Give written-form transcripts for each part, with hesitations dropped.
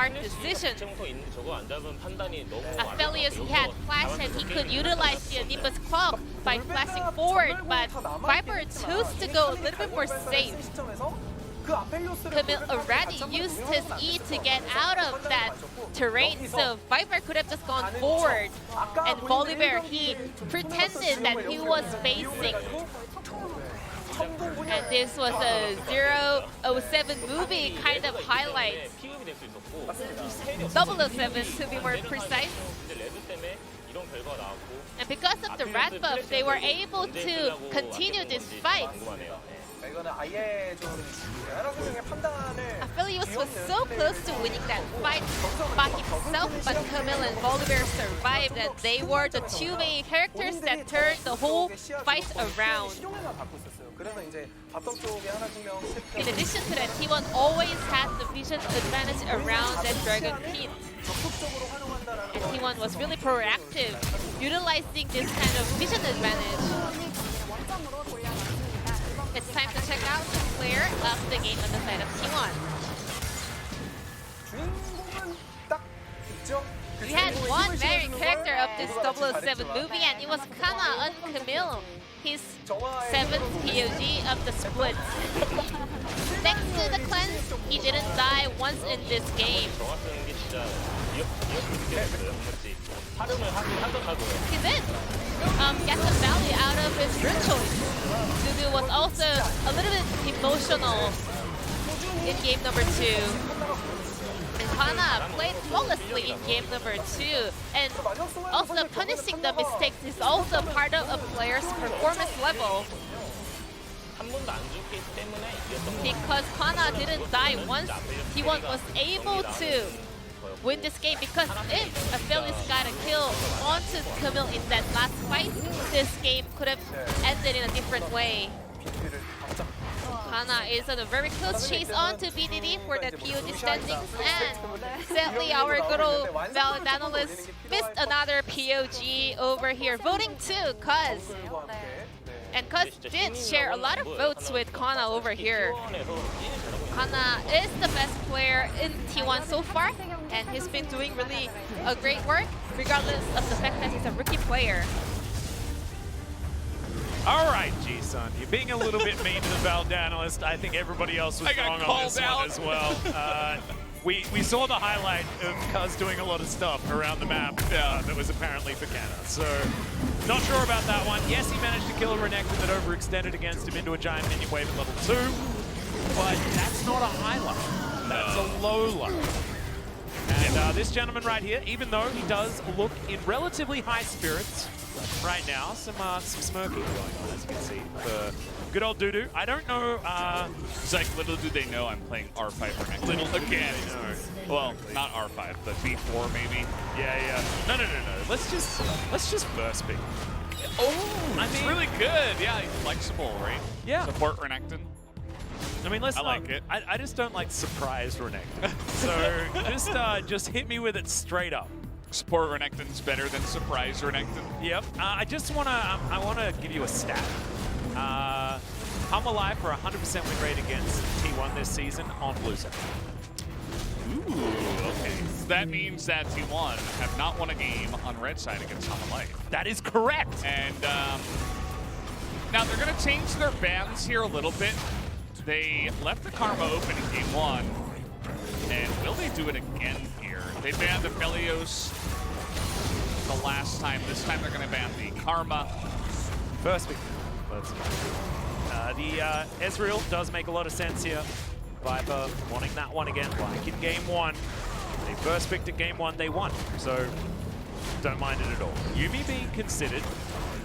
smart decision. Aphelios, he had flash and he could utilize the Nimbus clock by flashing forward, but Viper chose to go a little bit more safe. Camille already used his E to get out of that terrain, so Viper could have just gone forward. And Volibear, he pretended that he was facing. And this was a 007 movie kind of highlight. 007 to be more precise. And because of the red buff, they were able to continue this fight. Aphelios was so close to winning that fight by himself, but Camille and Volibear survived, and they were the two main characters that turned the whole fight around. In addition to that, T1 always had the vision advantage around that Dragon Pit. And T1 was really proactive, utilizing this kind of vision advantage. It's time to check out the player of the game on the side of T1. We had one variant character of this 007 movie, and it was Kana on Camille, his 7th POG of the split. Thanks to the cleanse, he didn't die once in this game. He did get the value out of his root choice. Dudu was also a little bit emotional in game number 2. And Kana played flawlessly in game number 2. And also punishing the mistakes is also part of a player's performance level. Because Kana didn't die once, T1 was able to win this game, because if Aphelios got a kill onto Camille in that last fight, this game could have ended in a different way. Kana is on a very close chase onto BDD for that POG standings, and sadly our good old Valid analyst missed another POG over here, voting too, Cuz. And Cuz did share a lot of votes with Kana over here. Kana is the best player in T1 so far, and he's been doing really great work, regardless of the fact that he's a rookie player. All right, G-Sun, you're being a little bit mean to the Valve analyst. I think everybody else was wrong on this one as well. We saw the highlight of Cuz doing a lot of stuff around the map that was apparently for Kana. So, not sure about that one. Yes, he managed to kill a Renekton that overextended against him into a giant minion wave at level 2. But that's not a highlight. That's a low light. And this gentleman right here, even though he does look in relatively high spirits right now, some smirking going on, as you can see, for good old Dudu. I don't know. It's like, little do they know I'm playing R5 Renekton. Little again. No. Well, not R5, but B4 maybe. Yeah. No. Let's just burst pick. Oh, I mean, it's really good. Yeah, he's flexible, right? Yeah. Support Renekton. I mean, let's I like it. I just don't like surprised Renekton. So just hit me with it straight up. Support Renekton's better than surprise Renekton. Yep. I just wanna give you a stat. I'm alive for 100% win rate against T1 this season on blue side. Ooh, okay. So that means that T1 have not won a game on red side against Hamalife. That is correct. And now they're gonna change their bans here a little bit. They left the Karma open in game 1, and will they do it again here? They banned Aphelios the last time. This time they're going to ban the Karma. First pick. The Ezreal does make a lot of sense here. Viper wanting that one again, like in game 1. They first picked at game 1, they won. So don't mind it at all. Yuumi being considered.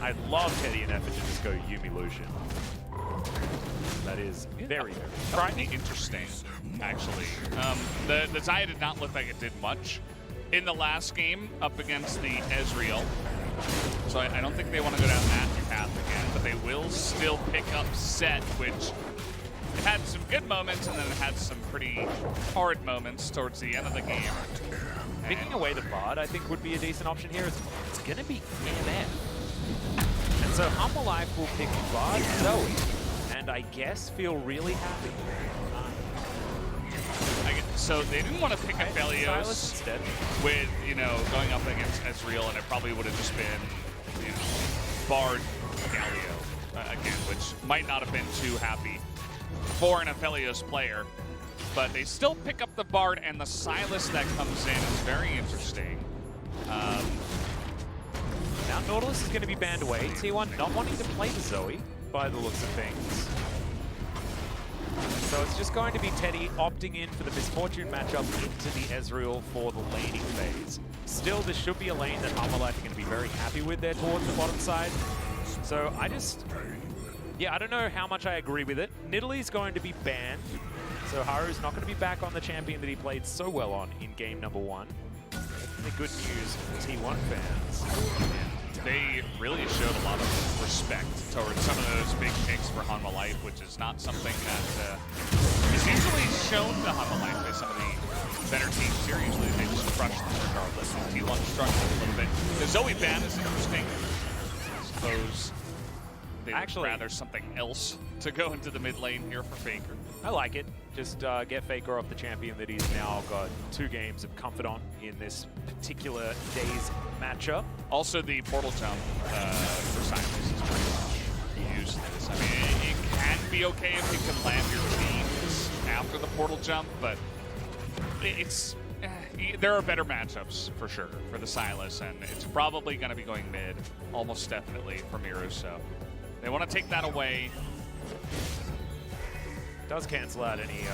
I'd love Teddy and Effort to just go Yuumi Lucian. That is very, very frightening. Interesting, actually. The Xayah did not look like it did much in the last game up against the Ezreal. So I don't think they want to go down that path again, but they will still pick up Set, which it had some good moments and then it had some pretty hard moments towards the end of the game. Picking away the Bard, I think, would be a decent option here. It's going to be MF. And so Humble Life will pick Bard Zoe. And I guess feel really happy. So they didn't want to pick Aphelios instead. with, you know, going up against Ezreal, and it probably would have just been, you know, Bard Galio again, which might not have been too happy for an Aphelios player. But they still pick up the Bard, and the Sylas that comes in is very interesting. Now Nautilus is going to be banned away. T1 not wanting to play the Zoe by the looks of things. So it's just going to be Teddy opting in for the Misfortune matchup into the Ezreal for the laning phase. Still, this should be a lane that Armorlife are going to be very happy with there towards the bottom side. So I don't know how much I agree with it. Nidalee's going to be banned. So Haru's not going to be back on the champion that he played so well on in game number 1. Definitely good news for T1 fans. They really showed a lot of respect towards some of those big picks for Hanwha Life, which is not something that is usually shown to Hanwha Life by some of the better teams here. Usually they just crush them regardless. And T1 struggling a little bit. The Zoe ban is interesting. I suppose they would rather something else to go into the mid lane here for Faker. I like it. Just get Faker off the champion that he's now got 2 games of comfort on in this particular day's matchup. Also, the portal jump for Sylas is pretty much useless. I mean, it can be okay if you can land your teams after the portal jump, but it's there are better matchups for sure for the Sylas, and it's probably going to be going mid, almost definitely for Miru. So they want to take that away. Does cancel out any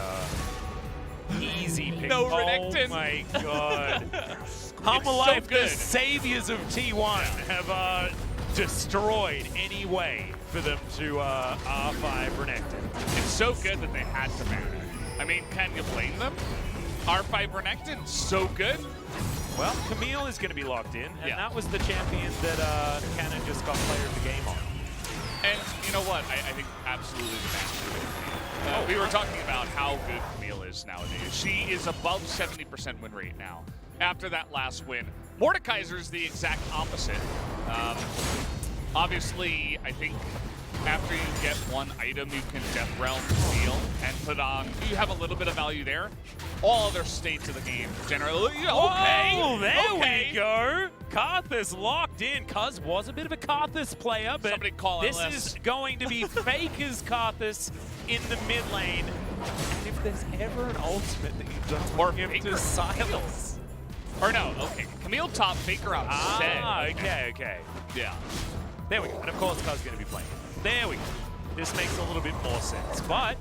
easy pick. No Renekton. Oh my god. Hanwha Life, the saviors of T1, have destroyed any way for them to R5 Renekton. It's so good that they had to ban it. I mean, can you blame them? R5 Renekton, so good. Well, Camille is going to be locked in, and that was the champion that Cannon just got player of the game on. And you know what? I think absolutely the match. We were talking about how good Camille is nowadays. She is above 70% win rate now. After that last win, Mordekaiser is the exact opposite. Obviously, I think after you get one item, you can Death Realm Camille and put on. You have a little bit of value there. All other states of the game generally. Oh, there we go. Karthus locked in. Cuz was a bit of a Karthus player, but somebody call this is going to be Faker's Karthus in the mid lane. And if there's ever an ultimate that you've done or give Faker to Sylas. Or no, okay. Camille top, Faker outset. Okay. Yeah. There we go. And of course, Cuz going to be playing. There we go. This makes a little bit more sense. But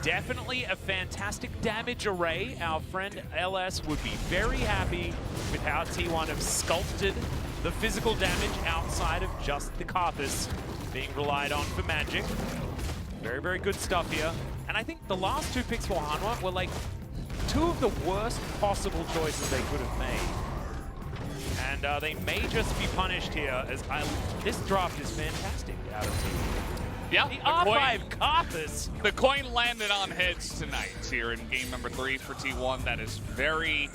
definitely a fantastic damage array. Our friend LS would be very happy with how T1 have sculpted the physical damage outside of just the Karthus being relied on for magic. Very, very good stuff here. And I think the last 2 picks for Hanwha were like 2 of the worst possible choices they could have made. And they may just be punished here as this draft is fantastic out of T1. Yeah, the R5 Karthus. The coin landed on heads tonight here in game number 3 for T1. That is very,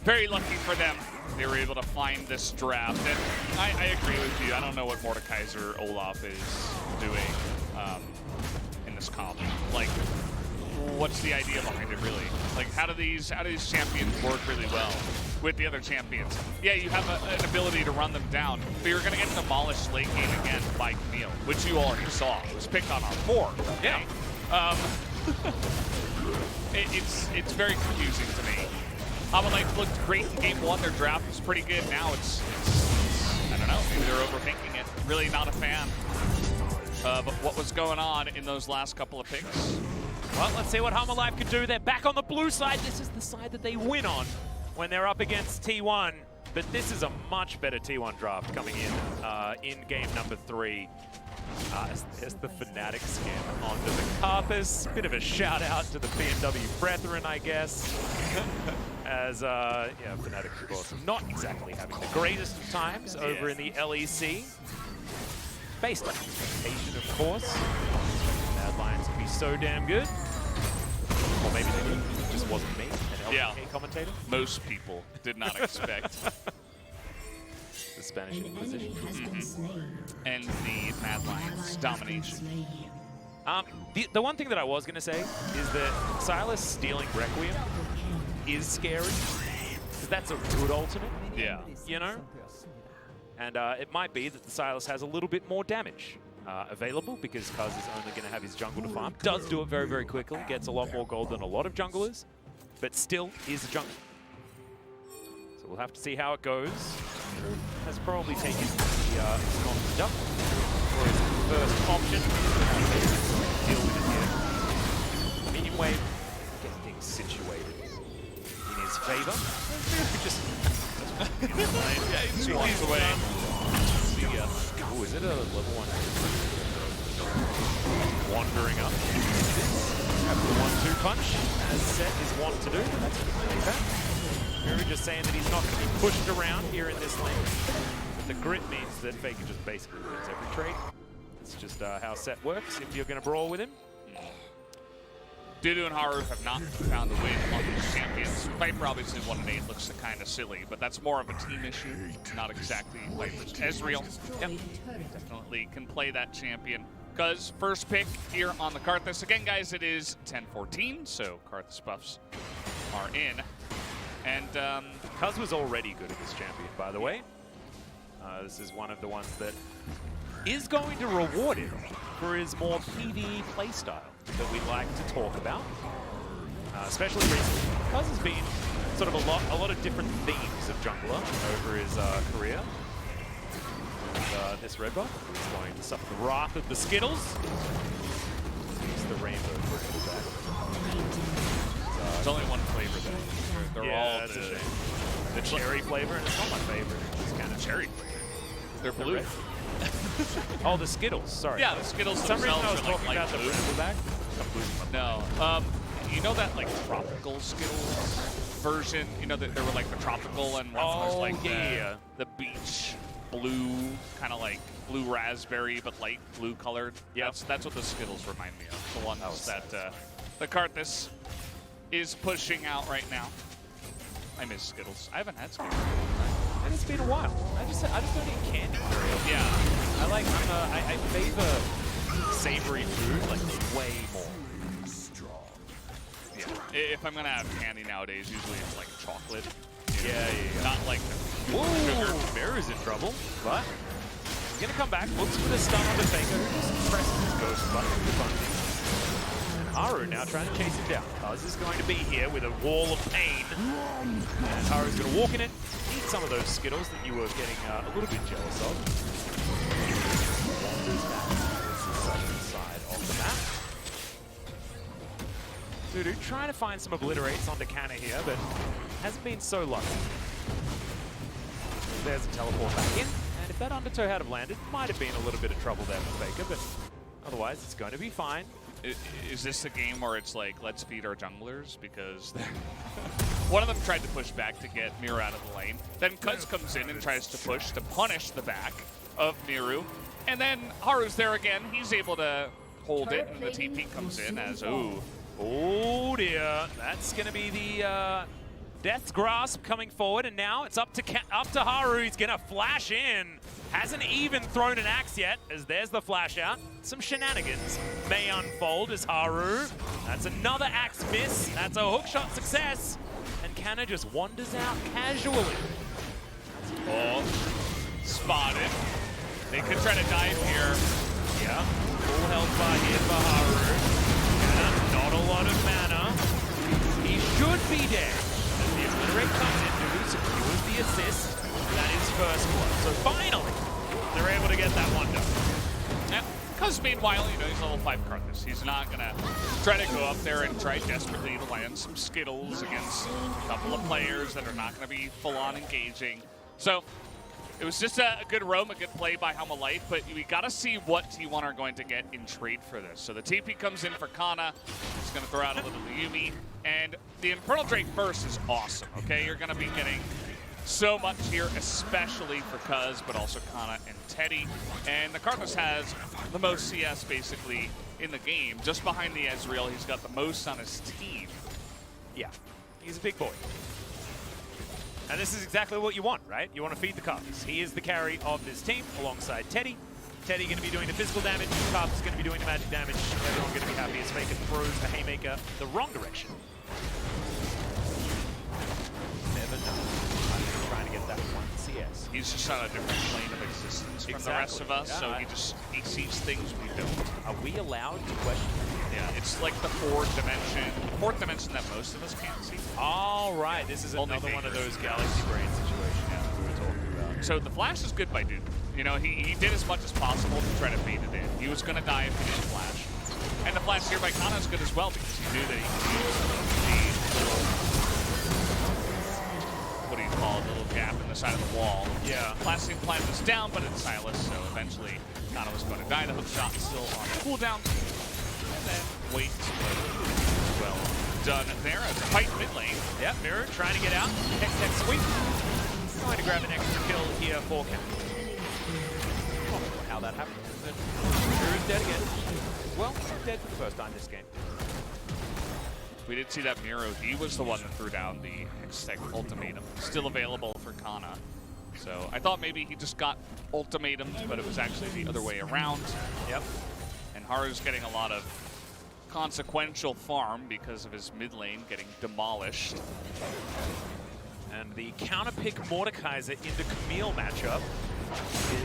very lucky for them. They were able to find this draft. And I agree with you. I don't know what Mordekaiser Olaf is doing in this comp. Like, what's the idea behind it, really? Like, how do these champions work really well with the other champions? Yeah, you have an ability to run them down, but you're going to get demolished late game again by Camille, which you already saw. It was picked on our board. Okay? Yeah. It's very confusing to me. Hanwha Life looked great in game 1. Their draft was pretty good. Now it's I don't know, maybe they're overthinking it. Really not a fan of what was going on in those last couple of picks. Well, let's see what Hanwha Life can do. They're back on the blue side. This is the side that they win on when they're up against T1. But this is a much better T1 draft coming in game number 3. There's the Fnatic skin onto the Karthus. Bit of a shout out to the BMW brethren, I guess. As, Fnatic, of course, not exactly having the greatest of times over in the LEC. Based on expectation, of course. Mad Lions can be so damn good. Or maybe they didn't. It just wasn't me, an LPK commentator. Most people did not expect the Spanish Inquisition. And the Mad Lions domination. The one thing that I was going to say is that Silas stealing Requiem is scary, because that's a good ultimate. Yeah. You know? And it might be that the Silas has a little bit more damage available, because Kuz is only going to have his jungle to farm. Does do it very, very quickly, gets a lot more gold than a lot of junglers, but still is a jungler. So we'll have to see how it goes. Has probably taken the jump for his first option. Deal with it here. Minion wave, get things situated in his favor. Just yeah, he swings away. Oh, is it a level 1? Wandering up. Have the 1-2 punch, as Set is wont to do. That's going to play back. Muru just saying that he's not going to be pushed around here in this lane. But the grit means that Faker just basically wins every trade. It's just how Set works if you're going to brawl with him. Dudu and Haru have not found a win on these champions. Viper obviously 1-8 looks kind of silly, but that's more of a team issue, not exactly Viper's. Ezreal definitely can play that champion. Because first pick here on the Karthus. Again, guys, it is 10-14, so Karthus buffs are in. And Kuz was already good at this champion, by the way. This is one of the ones that is going to reward him for his more PvE playstyle that we like to talk about, especially recently. Kuz has been sort of a lot of different themes of jungler over his career. And, this red buff is going to suffer the wrath of the Skittles. Use the rainbow crystal back. There's only one flavor though. They're all that's a shame. The cherry flavor, and it's not my favorite. It's kind of cherry flavor. They're blue. Oh, the Skittles, sorry. Yeah, the Skittles For some reason I was themselves talking are about the blue. rainbow back. No. You know that like tropical Skittles version? You know that there were like the tropical and one was like the beach blue, kind of like blue raspberry, but light blue colored. Yep. That's what the Skittles remind me of. The ones that the Karthus is pushing out right now. I miss Skittles. I haven't had Skittles. And it's been a while. I just don't eat candy. Yeah. I favor savory food like way more. Yeah. If I'm gonna have candy nowadays, usually it's like chocolate. Yeah. Not like sugar. Bear is in trouble, but he's gonna come back. Looks for the stun on the Faker, who just presses his ghost button to bunting. And Haru now trying to chase him down. Kuz is going to be here with a wall of pain. And Haru's gonna walk in it. Eat some of those Skittles that you were getting a little bit jealous of. Wanders back towards the southern side of the map. Dudu trying to find some obliterates onto Canna here, but hasn't been so lucky. There's a teleport back in, and if that undertow had have landed, might have been a little bit of trouble there for Faker, but otherwise it's going to be fine. Is this a game where it's like, let's feed our junglers? Because one of them tried to push back to get Miru out of the lane. Then Kuz comes in and tries to push to punish the back of Miru. And then Haru's there again. He's able to hold it, and the TP comes in as, ooh. Oh dear, that's going to be the Death's Grasp coming forward, and now it's up to Haru. He's going to flash in. Hasn't even thrown an axe yet, as there's the flash out. Some shenanigans may unfold as Haru. That's another axe miss. That's a hookshot success. And Canna just wanders out casually. Oh, spotted. They could try to dive here. Yeah, full health bar here for Haru. Not a lot of mana. He should be dead. As the obliterate comes in, Dudu secures the assist. That is first blood. So finally, they're able to get that one done. Yeah, because meanwhile, you know, he's level 5 Karthus. He's not going to try to go up there and try desperately to land some Skittles against a couple of players that are not going to be full-on engaging. So it was just a good roam, a good play by Helm of Light, but we got to see what T1 are going to get in trade for this. So the TP comes in for Kana. He's going to throw out a little Yumi. And the Infernal Drake burst is awesome, okay? You're going to be getting so much here, especially for Kuz, but also Kana and Teddy. And the Karthus has the most CS, basically, in the game. Just behind the Ezreal, he's got the most on his team. Yeah, he's a big boy. And this is exactly what you want, right? You want to feed the Karthus. He is the carry of this team alongside Teddy. Teddy going to be doing the physical damage, Carp's going to be doing the magic damage. Everyone going to be happy as Faker throws the Haymaker the wrong direction. Never know. I'm trying to get that one CS. He's just on a different plane of existence from the rest of us, so he sees things we don't. Are we allowed to question? Yeah, it's like the fourth dimension that most of us can't see. All right, this is another one of those galaxy brain situations we were talking about. So the flash is good by Dude. You know, he did as much as possible to try to bait it in. He was going to die if he didn't flash. And the flash here by Kana is good as well because he knew that he could use the what do you call it, the little gap in the side of the wall. Yeah. Blasting plan was down, but it's Silas, so eventually Kana was going to die. The hook shot is still on cooldown. And then wait, well done there as a fight mid lane. Yep, Mirror trying to get out. Hex sweep. Trying to grab an extra kill here for Cat. Not sure how that happened, but Mirror's dead again. Well, dead for the first time this game. We did see that Miro. He was the one that threw down the Hextech ultimatum. Still available for Kana. So I thought maybe he just got ultimatumed, but it was actually the other way around. Yep. And Haru's getting a lot of consequential farm because of his mid lane getting demolished. And the counter-pick Mordekaiser into Camille matchup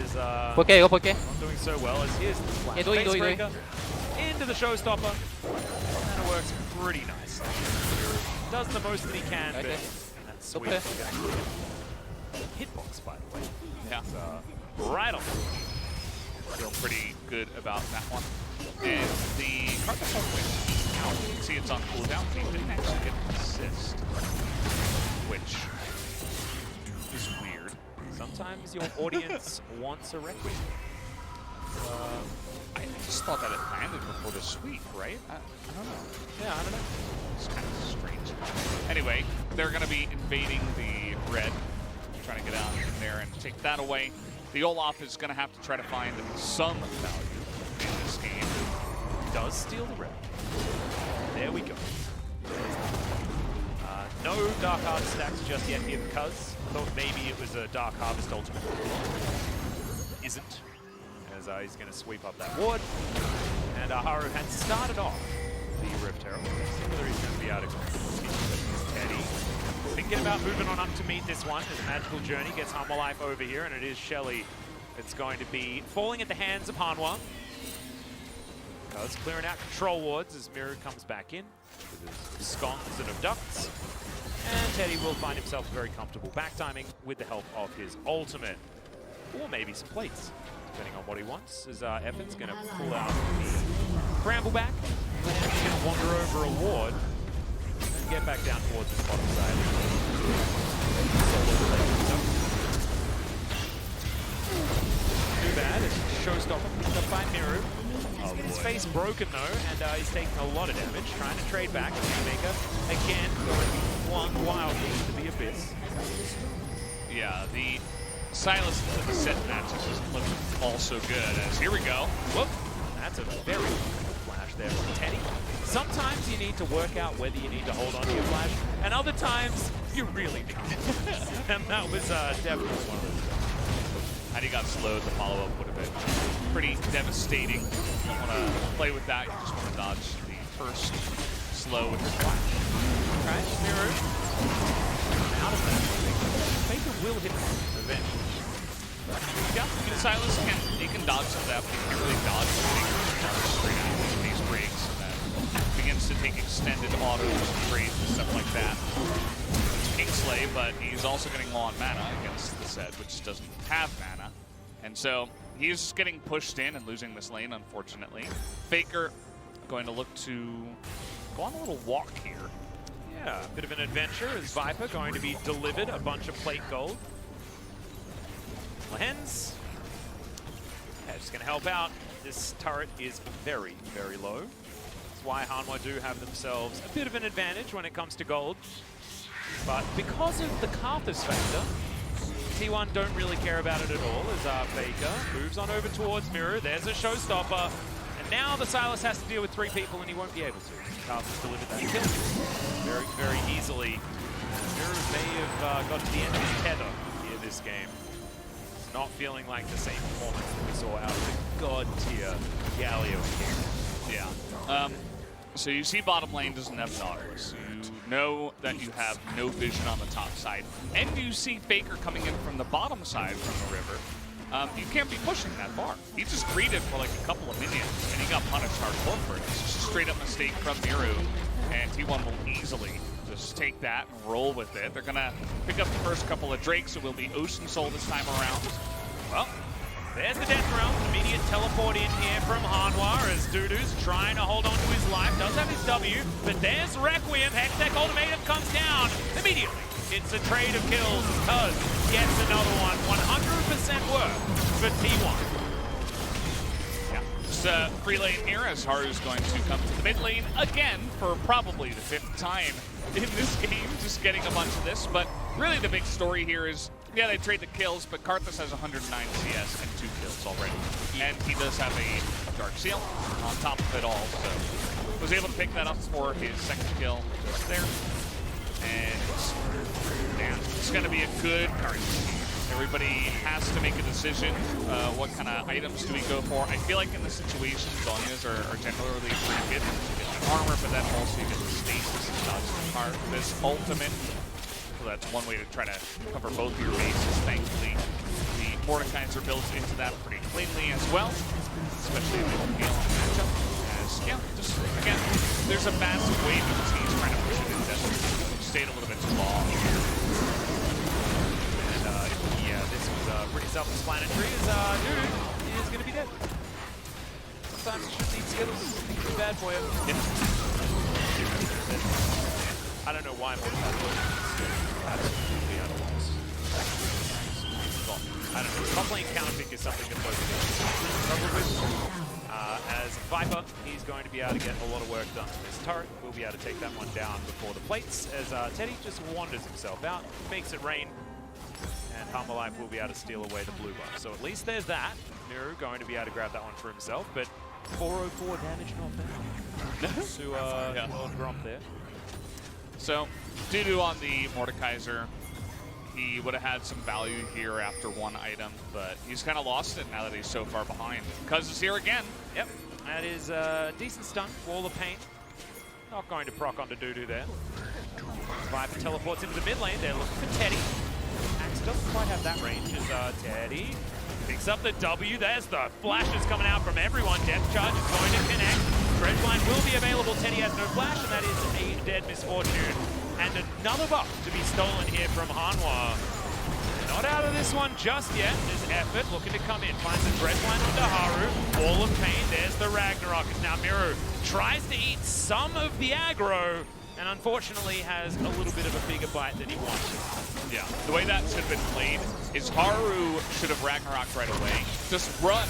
is ¿Por qué? ¿Por qué? not doing so well as here's the flash doy. Facebreaker into the Showstopper. And it works pretty nice. Does the most that he can, but that's sweet. Okay. Hitbox, by the way. Yeah. Right on. Feel pretty good about that one. And the Carpus win. Now you can see it's on cooldown. He didn't actually get an assist, which is weird. Sometimes your audience wants a requiem. I just thought that it landed before the sweep, right? I don't know. Yeah, I don't know. It's kind of strange. Anyway, they're going to be invading the red, trying to get out in there and take that away. The Olaf is going to have to try to find some value in this game. Does steal the red. There we go. No Dark Harvest stacks just yet here because I thought maybe it was a Dark Harvest ultimate. Isn't. As he's going to sweep up that ward. And Haru had started off the Rift Herald. Let's see whether he's going to be able to continue. Teddy thinking about moving on up to meet this one as a Magical Journey gets Hanwha life over here, and it is Shelly that's going to be falling at the hands of Hanwha. Because clearing out control wards as Miru comes back in with his sconces and abducts. And Teddy will find himself very comfortable back timing with the help of his ultimate. Or maybe some plates, depending on what he wants. As Effin's going to pull out the Brambleback. And he's going to wander over a ward and get back down towards the bottom side. Too bad. It's Showstopper picked up by Miru. He's getting his face broken though, and he's taking a lot of damage. Trying to trade back. Haymaker again going one wildly into the abyss. Yeah, the Silas into the set matches doesn't look all so good. As here we go. Whoop! That's a very good flash there from Teddy. Sometimes you need to work out whether you need to hold on to your flash, and other times you really need to. And that was definitely one of those. Had he got slowed, the follow-up would have been pretty devastating. You don't want to play with that. You just want to dodge the first slow with your flash. Right, Miru. Out of that. Faker will hit him eventually. Yeah, Silas can dodge some of that, but he can't really dodge straight out of these breaks. And that begins to take extended autos and trades and stuff like that. Kingsley, but he's also getting low on mana against the set, which doesn't have mana. And so he's getting pushed in and losing this lane, unfortunately. Faker going to look to go on a little walk here. Yeah, a bit of an adventure as Viper going to be delivered a bunch of plate gold. Hens. Yeah, just going to help out. This turret is very, very low. That's why Hanwha do have themselves a bit of an advantage when it comes to gold. But because of the Karthus factor, T1 don't really care about it at all as Faker moves on over towards Mirror. There's a showstopper. And now the Silas has to deal with 3 people and he won't be able to. Karthus delivered that kill very, very easily. Mirror may have got to the end of his tether here this game. not feeling like the same performance that we saw out of the god tier Galio here. Yeah. So you see bottom lane doesn't have Nautilus. You know that you have no vision on the top side. And you see Faker coming in from the bottom side from the river. You can't be pushing that far. He just greeted for like a couple of minions, and he got punished hardcore for it. It's just a straight up mistake from Miru, and T1 will easily just take that and roll with it. They're gonna pick up the first couple of Drakes. It will be Ocean Soul this time around. Well, there's the Death Realm. Immediate teleport in here from Hanwha as Dudu's trying to hold on to his life. Does have his W, but there's Requiem. Hextech Ultimatum comes down immediately. It's a trade of kills as Cuz gets another one. 100% work for T1. Yeah, just free lane here as Haru's going to come to the mid lane again for probably the 5th time in this game, just getting a bunch of this. But really the big story here is, yeah, they trade the kills, but Karthus has 109 CS and 2 kills already. And he does have a Dark Seal on top of it all, so was able to pick that up for his 2nd kill just there. And yeah, it's going to be a good card. Everybody has to make a decision. What kind of items do we go for? I feel like in this situation, Zhonya's are generally pretty good. You get the armor, but then also you get the stasis and dodge the card. This ultimate, so that's one way to try to cover both of your bases. Thankfully, the Mordekaiser builds into that pretty cleanly as well, especially in the field matchup. As, yeah, just again, there's a massive wave of teams trying to push it in desert. Stayed a little bit too long here. And yeah, this was pretty self-explanatory as Dudu is going to be dead. Sometimes you should need skills. It can be bad for you. Yeah. I don't know why Mordekaiser was absolutely at a loss. Well, I don't know. Top lane counter pick is something that both of them struggle with. As Viper, he's going to be able to get a lot of work done on this turret. We'll be able to take that one down before the plates as Teddy just wanders himself out, makes it rain, and Humble Life will be able to steal away the blue buff. So at least there's that. Miru going to be able to grab that one for himself, but 404 damage not bad to Lord Gromp there. So, Dudu on the Mordekaiser. He would have had some value here after one item, but he's kind of lost it now that he's so far behind. Cuz is here again. Yep, that is a decent stun. Wall of Pain. Not going to proc onto Dudu there. Viper teleports into the mid lane. They're looking for Teddy. Axe doesn't quite have that range as Teddy picks up the W. There's the flashes coming out from everyone. Depth Charge is going to connect. Dredgeline will be available. Teddy has no flash, and that is a dead misfortune. And another buff to be stolen here from Hanwha. Not out of this one just yet. There's effort looking to come in. Finds a Dredgeline onto Haru. Wall of Pain. There's the Ragnarok. It's now Miru. Tries to eat some of the aggro, and unfortunately has a little bit of a bigger bite than he wanted. Yeah, the way that should have been played is Haru should have Ragnaroked right away. Just run.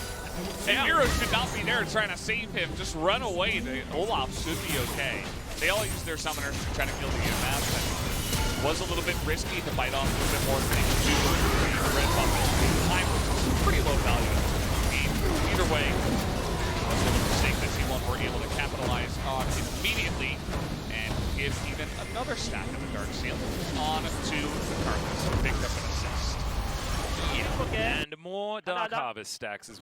And Miru should not be there trying to save him. Just run away. The Olaf should be okay. They all use their summoners to try to kill the EMF. It was a little bit risky to bite off a little bit more than they could do. The red buff at the time was pretty low value. Either way, it was a little mistake that T1 were able to capitalize on immediately and give even another stack of the Dark Seal on to the Karthus, who picked up an assist. Yeah, and more Dark Harvest stacks as well.